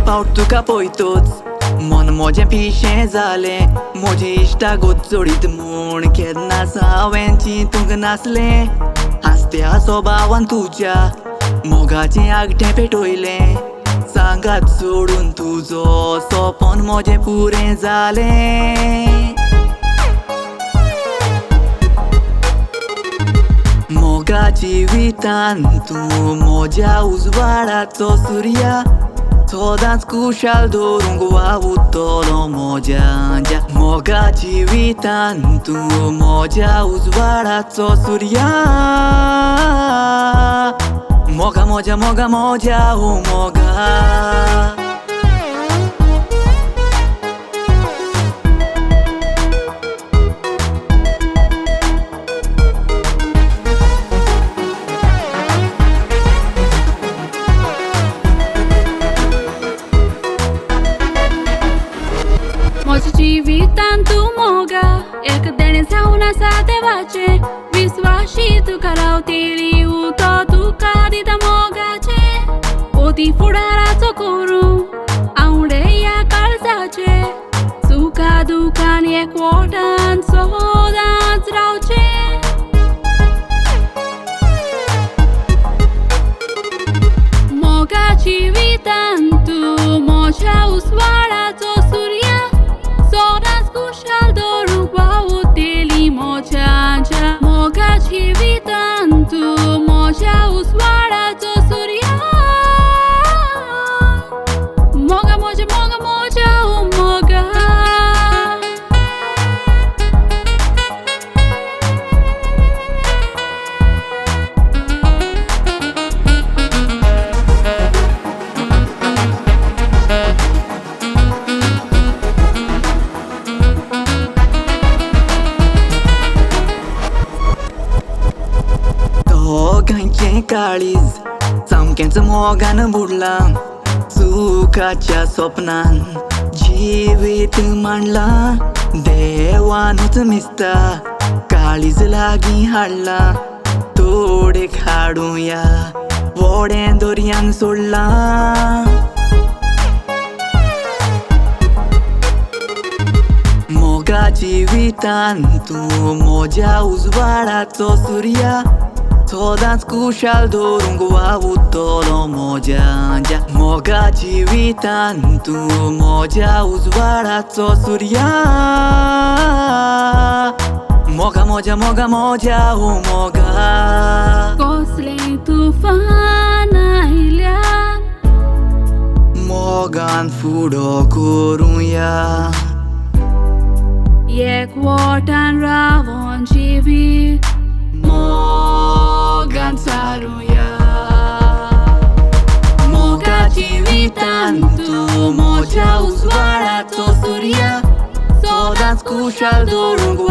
फावट तुका पळयतोच मन म्हजें पिशें जालें म्हजे इश्टागोत जोडीत म्हूण केन्नाच हांवें चिंतूंक नासलें हास्त्या स्वभावान तुज्या मोगाचें आगठें पेटयलें सांगात सोडून तुजो सोपन म्हजें पुरें जालें मोगा जिवितान तूं म्हज्या उजवाडाचो सूर्य सदांच कुशाल दवरूंक वावुरतलो म्हज्या मोगा जिवितान तूं म्हज्या उजवाडाचो सूर्य मोगा मोगा मोगा मोगा ओ मोगा म्हज्या जिवितान तूं मोगा एक देणे जावन आसा देवाचें विस्वाशी तुका रावतली उतो तुका दिता मोगाचे पोती फुडाराचो करूं आवडे ह्या काळजाचे सुखा दुखान एकवटान सदांच रावचे मोगा जिवितान तूं म्हज्या उजवाडाचो सूर्य सदांच कुशाल दवरूंक वावुरतली म्हज्या मोगा जिवितान तूं म्हज्या उजवाडाचो सूर्य मोगा म्हज्या मोगा म्हज्या ओ मोगा दोगांचें काळीज सामकेंच मोगान बुडलां सुखाच्या स्वप्नान जिवीत मांडलां देवानूच मिसता काळीज लागीं हाडलां तोडेक हाडुया व्हडें दर्यान सोडलां मोगा जिवितान तूं म्हज्या उजवाडाचो सूर्य सदांच कुशाल दवरूंक वावुरतलो म्हज्या मोगा जिवितान तूं म्हज्या उजवाडाचो सूर्य मोगा मोगा मोगा मोगा ओ मोगा कसलें तुफान आयल्यार मोगान फुडो करुया एकवटान रावोन जिवीत मोगान सारुया मोगा जिवितान तूं म्हज्या उजवाडाचो सूर्य सदांच कुशाल दवरूंक